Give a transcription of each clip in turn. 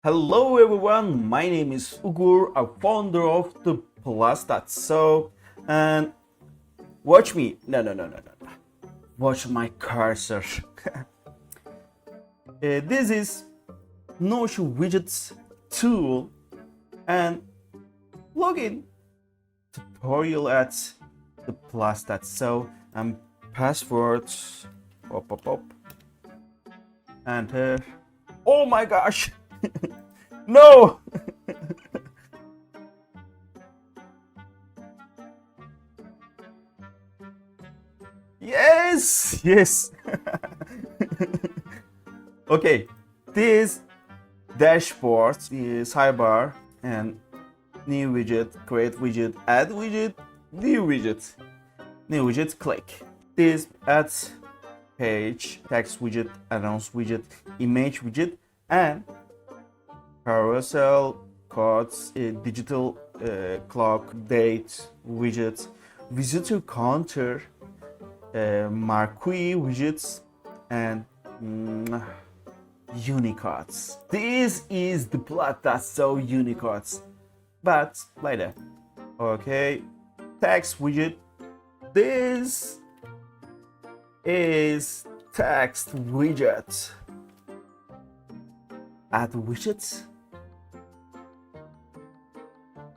Hello everyone, my name is Ugur, a founder of thePlus.so, and watch me. No. Watch my cursor. This is Notion Widgets tool and login tutorial at thePlus.so and password. Pop. Enter. Oh my gosh! No! Yes. Okay, this dashboard is sidebar and new widget, create widget, add widget, new widget, click. This adds page, text widget, announce widget, image widget, and carousel, cards, digital clock, date widget, visitor counter, marquee widgets, and unicards. This is the thePlus.so unicards, but later. Okay, text widget. This is text widget. Add widgets.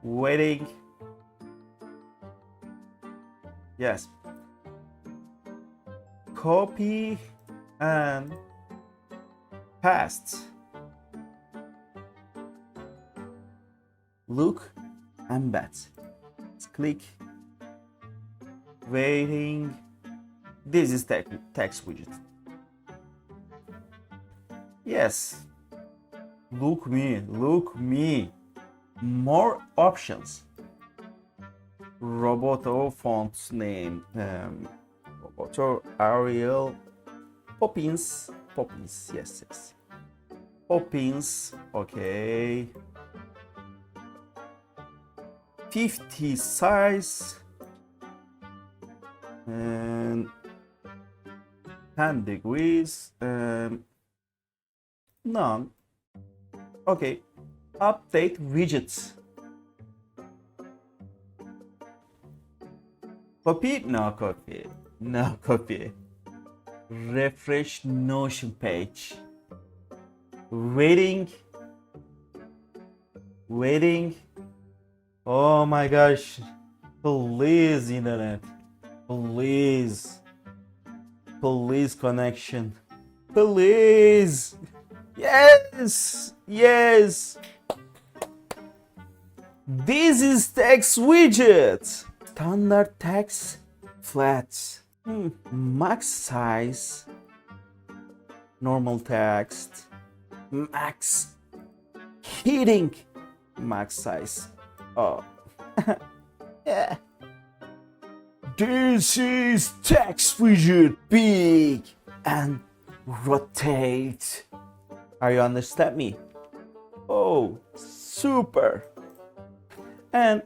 Waiting. Yes. Copy and paste. Look, embed. Click. Waiting. This is text widget. Yes. Look me. More options. Roboto font name. Roboto Arial. Poppins. Yes. Poppins. Okay. 50 size. And 10 degrees. None. Okay. Update widgets. Copy? No copy. Refresh Notion page. Waiting. Oh my gosh. Please, internet. Please connection. Please. Yes. This is text widget. Standard text, flat. Max size, normal text, max heading, max size. Oh, yeah. This is text widget, big and rotate. Are you understand me? Oh, super. And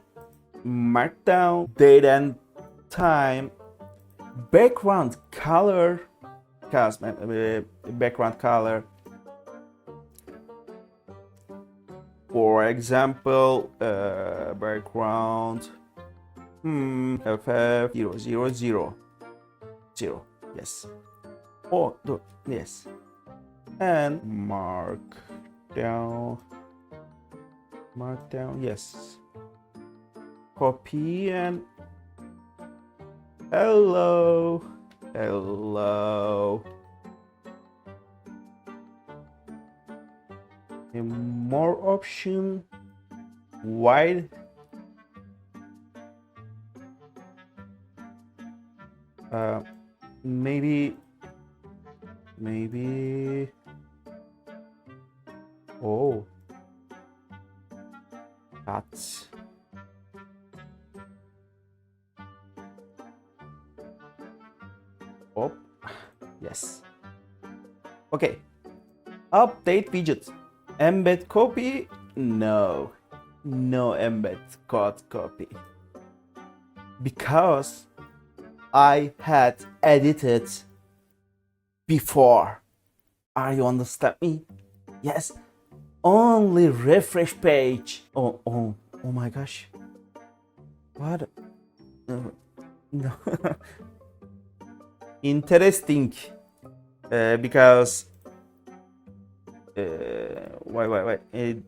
markdown, date and time, background color, for example, background FF000 yes. Oh, yes. And markdown, yes. Copy and hello. And more option, wide. Maybe. Oh, that's. Oh, yes. Okay. Update widget. Embed copy? No embed copy. Because I had edited before. Are you understand me? Yes. only refresh page. Oh my gosh. What? No. Interesting. Because wait.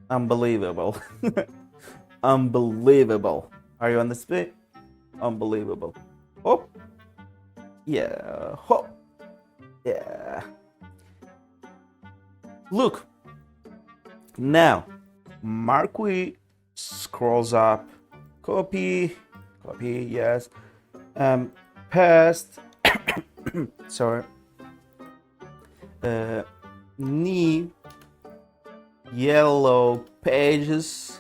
Unbelievable. Unbelievable. Are you on the split? Unbelievable. Oh. Yeah. Hop. Yeah. Look. Now, Marquis scrolls up. Copy. Yes. Paste. Sorry. New yellow pages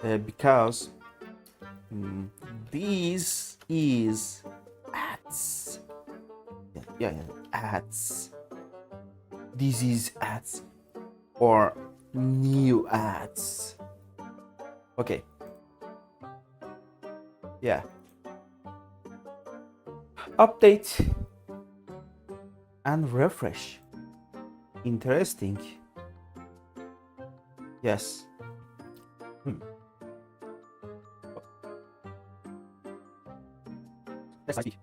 because this is ads. Yeah, ads. This is ads or new ads. Okay. Yeah. Update and refresh. Interesting. Yes. That's nice.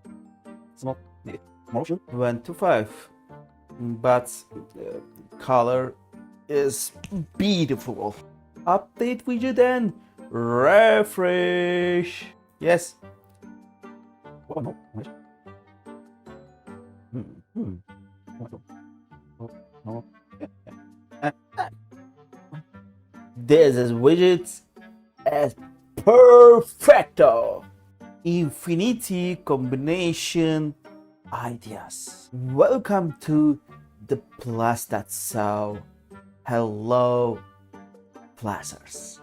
Small, maybe. Motion 1 to 5. But color is beautiful. Update widget and refresh. Yes. Oh no. No. This is widgets as perfecto. Infinity combination ideas. Welcome to thePlus.so. Hello, Plusers.